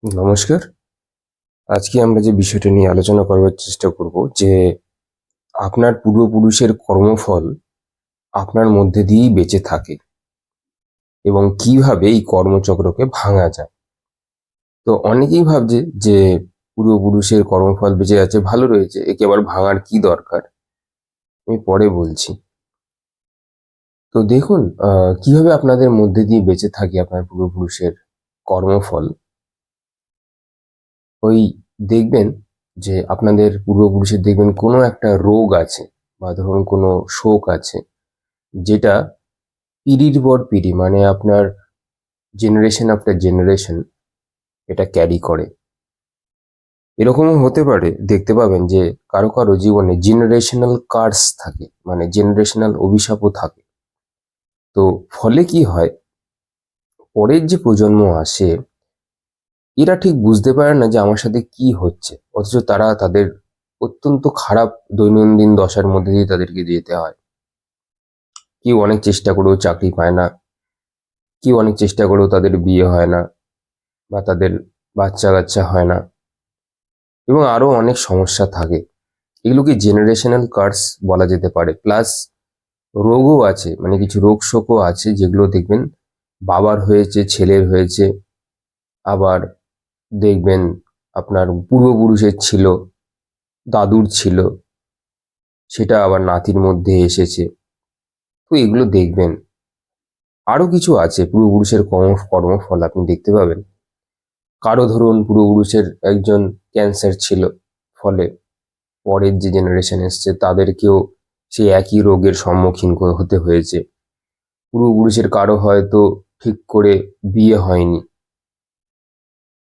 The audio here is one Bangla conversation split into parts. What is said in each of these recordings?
নমস্কার। আজকে আমরা যে বিষয়টা নিয়ে আলোচনা করবার চেষ্টা করব যে আপনার পূর্বপুরুষের কর্মফল আপনার মধ্যে দিয়েই বেঁচে থাকে এবং কিভাবে এই কর্মচক্রকে ভাঙা যায়। তো অনেকেই ভাবছে যে পূর্বপুরুষের কর্মফল বেঁচে আছে, ভালো রয়েছে, একে আবার ভাঙার কি দরকার। আমি পরে বলছি। তো দেখুন, কিভাবে আপনাদের মধ্যে দিয়ে বেঁচে থাকে আপনার পূর্বপুরুষের কর্মফল। ওই দেখবেন যে আপনাদের পূর্বপুরুষের দেখবেন কোনো একটা রোগ আছে বা ধরুন কোনো শোক আছে, যেটা পিঢ়ির পর পিঢ়ি, মানে আপনার জেনারেশন আফটার জেনারেশন এটা ক্যারি করে। এরকমও হতে পারে, দেখতে পাবেন যে কারো কারো জীবনে জেনারেশনাল কার্স থাকে, মানে জেনারেশনাল অভিশাপও থাকে। তো ফলে কি হয়, পরের যে প্রজন্ম আসে এরা ঠিক বুঝতে পারে না যে আমার সাথে কি হচ্ছে, অথচ তারা তাদের অত্যন্ত খারাপ দৈনন্দিন দশার মধ্যে দিয়ে তাদেরকে যেতে হয়। কেউ অনেক চেষ্টা করেও চাকরি পায় না, কেউ অনেক চেষ্টা করেও তাদের বিয়ে হয় না বা তাদের বাচ্চা কাচ্চা হয় না, এবং আরো অনেক সমস্যা থাকে। এগুলোকে জেনারেশনাল কার্স বলা যেতে পারে। প্লাস রোগও আছে, মানে কিছু রোগ শোকও আছে যেগুলো দেখবেন বাবার হয়েছে, ছেলের হয়েছে, আবার দেখবেন আপনার পূর্বপুরুষের ছিল, দাদুর ছিল, সেটা আবার নাতির মধ্যে এসেছে। তো এগুলো দেখবেন। আরো কিছু আছে পূর্বপুরুষের কর্মফল আপনি দেখতে পাবেন। কারো ধরুন পূর্বপুরুষের একজন ক্যান্সার ছিল, ফলে পরের যে জেনারেশন এসছে তাদেরকেও সেই একই রোগের সম্মুখীন হতে হয়েছে। পূর্বপুরুষের কারো হয়তো ঠিক করে বিয়ে হয়নি,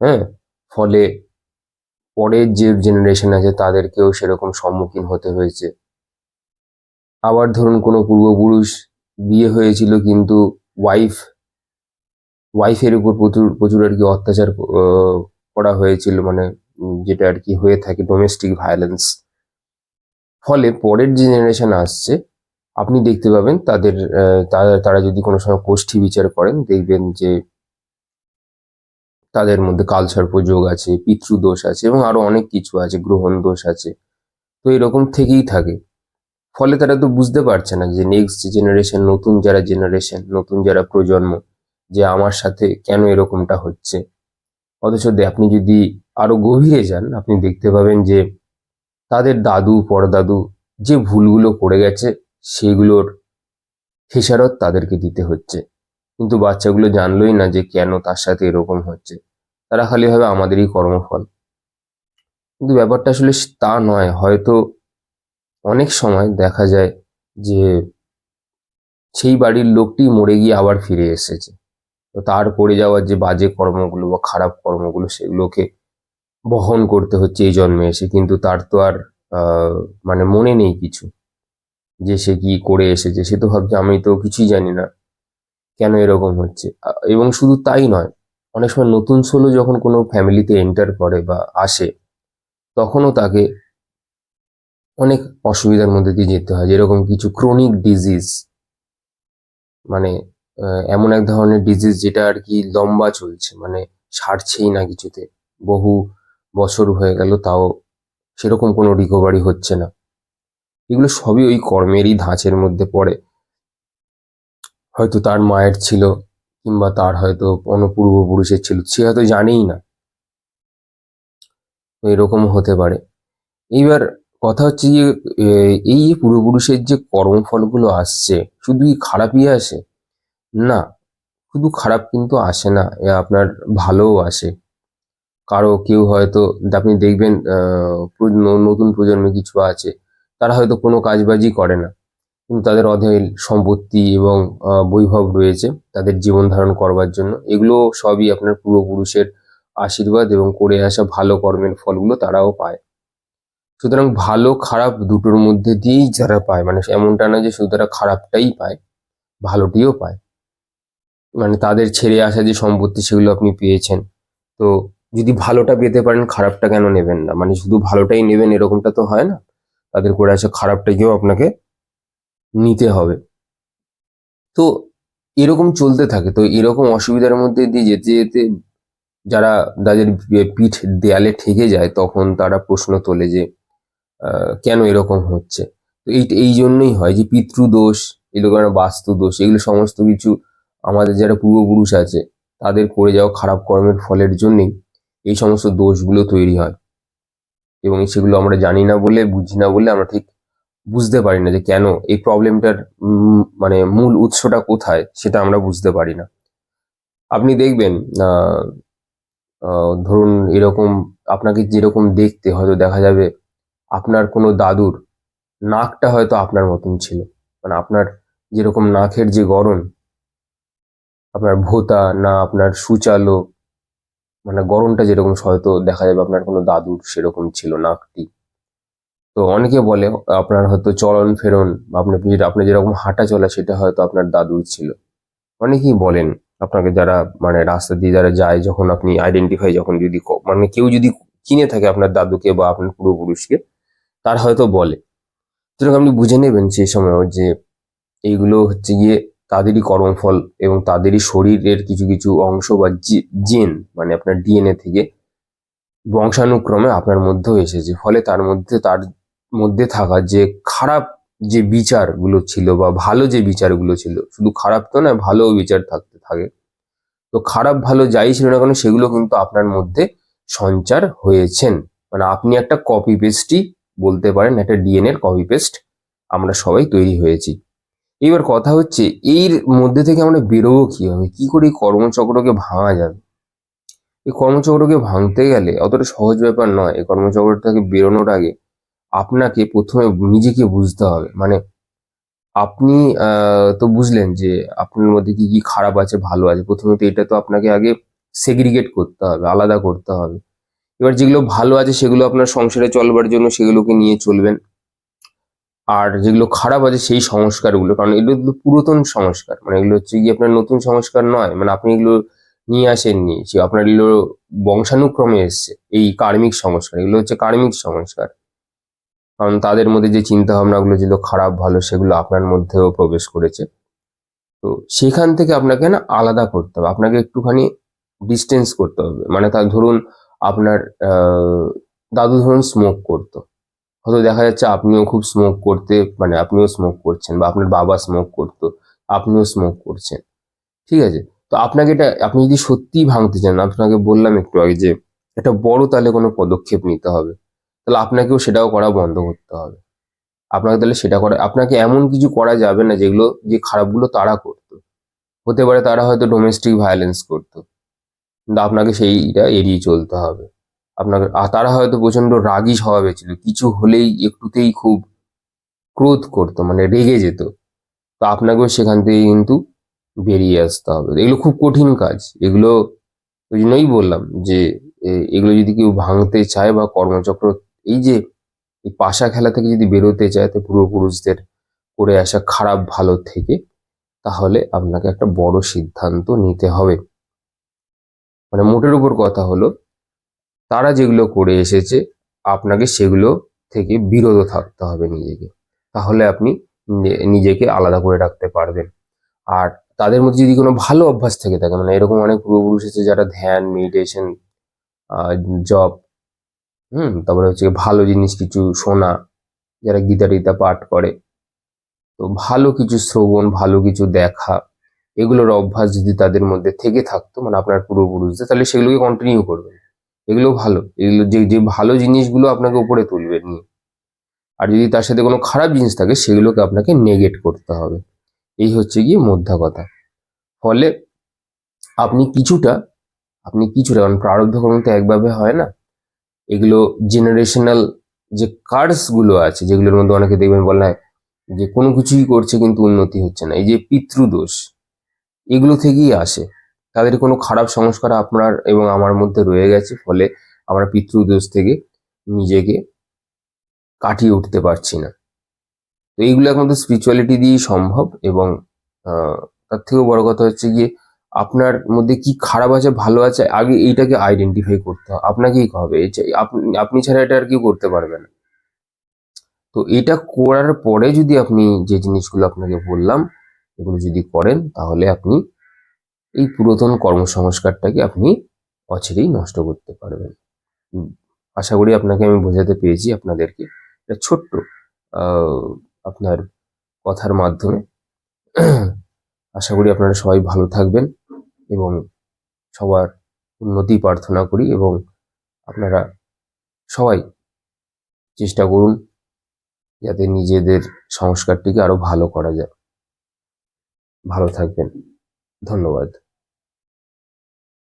হ্যাঁ, ফলে পরের যে জেনারেশন আছে তাদেরকেও সেরকম সম্মুখীন হতে হয়েছে। আবার ধরুন কোনো পূর্বপুরুষ বিয়ে হয়েছিল কিন্তু ওয়াইফ ওয়াইফের উপর প্রচুর প্রচুর আর কি অত্যাচার করা হয়েছিল, মানে যেটা আর কি হয়ে থাকে ডোমেস্টিক ভায়োলেন্স। ফলে পরের যে জেনারেশন আসছে আপনি দেখতে পাবেন তাদের তারা যদি কোনো সময় কোষ্ঠী বিচার করেন, দেখবেন যে তাদের মধ্যে কালসর্প যোগ আছে, পিতৃদোষ আছে এবং আরো অনেক কিছু আছে, গ্রহণ দোষ আছে। তো এরকম থেকেই থাকে। ফলে তারা তো বুঝতে পারছে না যে নেক্সট জেনারেশন, নতুন যারা জেনারেশন, নতুন যারা প্রজন্ম, যে আমার সাথে কেন এরকমটা হচ্ছে। অথচ আপনি যদি আরো গভীরে যান আপনি দেখতে পাবেন যে তাদের দাদু পরদাদু যে ভুলগুলো করে গেছে সেগুলোর খেসারত তাদেরকে দিতে হচ্ছে। কিন্তু বাচ্চাগুলো জানলোই না যে কেন তার সাথে এরকম হচ্ছে। তারা খালি ভাবে আমাদেরই কর্মফল। কিন্তু ব্যাপারটা আসলে তা নয়। হয়তো অনেক সময় দেখা যায় যে সেই বাড়ির লোকটি মরে গিয়ে আবার ফিরে এসেছে। তো তার করে যাওয়ার যে বাজে কর্মগুলো বা খারাপ কর্মগুলো সেগুলোকে বহন করতে হচ্ছে এই জন্মে এসে। কিন্তু তার তো আর আহ, মানে মনে নেই কিছু, যে সে কি করে এসেছে। সে তো ভাবছে আমি তো কিছুই জানি না, কেন এরকম হচ্ছে। এবং শুধু তাই নয়, অনেক সময় নতুন সোলো যখন কোনো ফ্যামিলিতে এন্টার করে বা আসে, তখনও তাকে অনেক অসুবিধার মধ্যে দিয়ে যেতে হয়। যেরকম কিছু ক্রনিক ডিজিজ, মানে এমন এক ধরনের ডিজিজ যেটা আর কি লম্বা চলছে, মানে সারছেই না কিছুতে। বহু বছর হয়ে গেল তাও সেরকম কোনো রিকভারি হচ্ছে না। এগুলো সবই ওই কর্মেরই ধাঁচের মধ্যে পড়ে। হয়তো তার মায়ের ছিল, কিংবা তার হয়তো কোনো পূর্বপুরুষের ছিল, সে হয়তো জানেই না। তো এরকম হতে পারে। এইবার কথা হচ্ছে যে এই যে পূর্বপুরুষের যে কর্মফলগুলো আসছে, শুধু কি খারাপই আসে? না, শুধু খারাপ কিন্তু আসে না, আপনার ভালোও আসে। কারো কেউ হয়তো আপনি দেখবেন নতুন প্রজন্মে কিছু আছে, তারা হয়তো কোনো কাজবাজই করে না, কিন্তু তাদের অঢেল সম্পত্তি এবং বৈভব রয়েছে তাদের জীবন ধারণ করবার জন্য। এগুলো সবই আপনার পূর্বপুরুষের আশীর্বাদ এবং করে আসা ভালো কর্মের ফলগুলো তারাও পায়। সুতরাং ভালো খারাপ দুটোর মধ্যে দিয়েই যারা পায়, মানে এমনটা না যে শুধু তারা খারাপটাই পায়, ভালোটিও পায়। মানে তাদের ছেড়ে আসা যে সম্পত্তি সেগুলো আপনি পেয়েছেন। তো যদি ভালোটা পেতে পারেন খারাপটা কেন নেবেন না? মানে শুধু ভালোটাই নেবেন এরকমটা তো হয় না। তাদের করে আসা খারাপটাকেও আপনাকে নিতে হবে। তো এরকম চলতে থাকে। তো এরকম অসুবিধার মধ্যে দিয়ে যেতে যেতে যারা তাদের পিঠ দেয়ালে ঠেকে যায় তখন তারা প্রশ্ন তোলে যে কেন এরকম হচ্ছে। তো এই জন্যই হয় যে পিতৃদোষ, এরকম বাস্তু দোষ, এগুলো সমস্ত কিছু আমাদের যারা পূর্বপুরুষ আছে তাদের করে যাওয়া খারাপ কর্মের ফলের জন্যই এই সমস্ত দোষগুলো তৈরি হয়। এবং সেগুলো আমরা জানি না বলে, বুঝি না বলে আমরা ঠিক বুঝতে পারি না যে কেন এই প্রবলেমটার মানে মূল উৎসটা কোথায়, সেটা আমরা বুঝতে পারি না। আপনি দেখবেন আহ ধরুন এরকম, আপনাকে যেরকম দেখতে হয়তো দেখা যাবে আপনার কোনো দাদুর নাকটা হয়তো আপনার মতন ছিল, মানে আপনার যেরকম নাকের যে গড়ন, আপনার ভোঁতা না আপনার সুচালো, মানে গড়নটা যেরকম হয়তো দেখা যাবে আপনার কোনো দাদুর সেরকম ছিল নাকটি। তো অনেকে বলে আপনার হয়তো চলন ফেরন বা আপনি যেরকম হাঁটা চলা সেটা হয়তো আপনার দাদুর ছিল। অনেকেই বলেন আপনাকে, যারা মানে রাস্তা দিয়ে যারা যায়, যখন আপনি আইডেন্টিফাই, যখন যদি মানে কেউ যদি চিনে থাকে আপনার দাদুকে বা আপনার পূর্বপুরুষকে, তার হয়তো বলে। সুতরাং আপনি বুঝে নেবেন সেই সময় যে এইগুলো হচ্ছে গিয়ে তাদেরই কর্মফল এবং তাদেরই শরীরের কিছু কিছু অংশ বা জিন, মানে আপনার ডিএনএ থেকে বংশানুক্রমে আপনার মধ্যেও এসেছে। ফলে তার মধ্যে থাকা যে খারাপ যে বিচারগুলো ছিল বা ভালো যে বিচারগুলো ছিল, শুধু খারাপ তো নয়, ভালো বিচার থাকতে থাকে। তো খারাপ ভালো যাই ছিল না কেন সেগুলো কিন্তু আপনার মধ্যে সঞ্চার হয়েছেন। মানে আপনি একটা কপি পেস্টই বলতে পারেন, একটা ডিএনএর কপি পেস্ট আমরা সবাই তৈরি হয়েছি। এবার কথা হচ্ছে এর মধ্যে থেকে আমরা বেরোবো কিভাবে, কি করে এই কর্মচক্রকে ভাঙা যাবে। এই কর্মচক্রকে ভাঙতে গেলে অতটা সহজ ব্যাপার নয়। এই কর্মচক্র থেকে বেরোনোর আগে আপনাকে প্রথমে নিজেকে বুঝতে হবে। মানে আপনি তো বুঝলেন যে আপনার মধ্যে কি কি খারাপ আছে ভালো আছে, প্রথমে তো এটা তো আপনাকে আগে সেগ্রিগেট করতে হবে, আলাদা করতে হবে। এবার যেগুলো ভালো আছে সেগুলো আপনার সংসারে চলবার জন্য সেগুলোকে নিয়ে চলবেন। আর যেগুলো খারাপ আছে সেই সংস্কারগুলো, কারণ এগুলো তো পুরাতন সংস্কার, মানে এগুলো হচ্ছে কি আপনার নতুন সংস্কার নয়, মানে আপনি এগুলো নিয়ে আসেননি, যে আপনার এগুলো বংশানুক্রমে এসছে। এই কার্মিক সংস্কার, এগুলো হচ্ছে কার্মিক সংস্কার, কারণ তাদের মধ্যে যে চিন্তা ভাবনাগুলো ছিল খারাপ ভালো সেগুলো আপনার মধ্যেও প্রবেশ করেছে। তো সেখান থেকে আপনাকে না আলাদা করতে হবে, আপনাকে একটুখানি ডিস্টেন্স করতে হবে। মানে তার ধরুন আপনার দাদু ধরুন স্মোক করতো, হয়তো দেখা যাচ্ছে আপনিও খুব স্মোক করতে, মানে আপনিও স্মোক করছেন, বা আপনার বাবা স্মোক করতো, আপনিও স্মোক করছেন। ঠিক আছে? তো আপনাকে এটা, আপনি যদি সত্যিই ভাঙতে চান, আপনাকে বললাম একটু আগে যে একটা বড় তাহলে কোনো পদক্ষেপ নিতে হবে। তাহলে আপনাকেও সেটাও করা বন্ধ করতে হবে। আপনাকে তাহলে সেটা করা, আপনাকে এমন কিছু করা যাবে না যেগুলো, যে খারাপগুলো তারা করতো। হতে পারে তারা হয়তো ডোমেস্টিক ভায়োলেন্স করতো, কিন্তু আপনাকে সেইটা এড়িয়ে চলতে হবে। আপনাকে, তারা হয়তো প্রচন্ড রাগী স্বভাবের ছিল, কিছু হলেই একটুতেই খুব ক্রোধ করতো, মানে রেগে যেত। তো আপনাকেও সেখান থেকে কিন্তু বেরিয়ে আসতে হবে। এগুলো খুব কঠিন কাজ। এগুলো ওই জন্যই বললাম যে এগুলো যদি কেউ ভাঙতে চায় বা কর্মচক্র, এই যে এই পাশা খেলা থেকে যদি বেরোতে চায়, তো পূর্বপুরুষদের করে আসা খারাপ ভালো থেকে, তাহলে আপনাকে একটা বড় সিদ্ধান্ত নিতে হবে। মানে মোটের উপর কথা হলো, তারা যেগুলো করে এসেছে আপনাকে সেগুলো থেকে বিরত থাকতে হবে নিজেকে। তাহলে আপনি নিজেকে আলাদা করে রাখতে পারবেন। আর তাদের মধ্যে যদি কোনো ভালো অভ্যাস থেকে থাকে, মানে এরকম অনেক পূর্বপুরুষ আছে যারা ধ্যান, মেডিটেশন, জব, তারপরে হচ্ছে ভালো জিনিস কিছু শোনা, যারা গীতা টীতা পাঠ করে, তো ভালো কিছু শ্রবণ, ভালো কিছু দেখা, এগুলোর অভ্যাস যদি তাদের মধ্যে থেকে থাকতো, মানে আপনার পূর্বপুরুষদের, তাহলে সেগুলোকে কন্টিনিউ করবেন। এগুলো ভালো, এগুলো যে যে ভালো জিনিসগুলো আপনাকে উপরে তুলবে নিয়ে। আর যদি তার সাথে কোনো খারাপ জিনিস থাকে সেগুলোকে আপনাকে নেগেট করতে হবে। এই হচ্ছে গিয়ে মোদ্দা কথা। ফলে আপনি কিছুটা, কারণ প্রারব্ধ কর্ম তো একভাবে হয় না। এগুলো জেনারেশনাল যে কার্স গুলো আছে, যেগুলোর মধ্যে অনেকে দেখবেন বলে হয় যে কোনো কিছুই করছে কিন্তু উন্নতি হচ্ছে না, এই যে পিতৃদোষ, এগুলো থেকেই আসে। তাদের কোনো খারাপ সংস্কার আপনার এবং আমার মধ্যে রয়ে গেছে, ফলে আমরা পিতৃদোষ থেকে নিজেকে কাটিয়ে উঠতে পারছি না। তো এইগুলো একমাত্র স্পিরিচুয়ালিটি দিয়েই সম্ভব। এবং তার থেকেও বড় কথা হচ্ছে গিয়ে আপনার মধ্যে কি খারাপ আছে ভালো আছে, আগে এইটাকে আইডেন্টিফাই করতে হবে, আপনাকেই হবে। আপনি ছাড়া এটা আর কেউ করতে পারবে না। তো এটা করার পরে যদি আপনি যে জিনিসগুলো আপনাকে বললাম এগুলো যদি করেন, তাহলে আপনি এই পুরাতন কর্মসংস্কারটাকে আপনি অচিরেই নষ্ট করতে পারবেন। আশা করি আপনাকে আমি বোঝাতে পেরেছি আপনাদেরকে একটা ছোট্ট আহ, আপনার কথার মাধ্যমে। আশা করি আপনারা সবাই ভালো থাকবেন এবং সবার উন্নতি প্রার্থনা করি, এবং আপনারা সবাই চেষ্টা করুন যাতে নিজেদের সংস্কারটিকে আরো ভালো করা যায়। ভালো থাকবেন। ধন্যবাদ।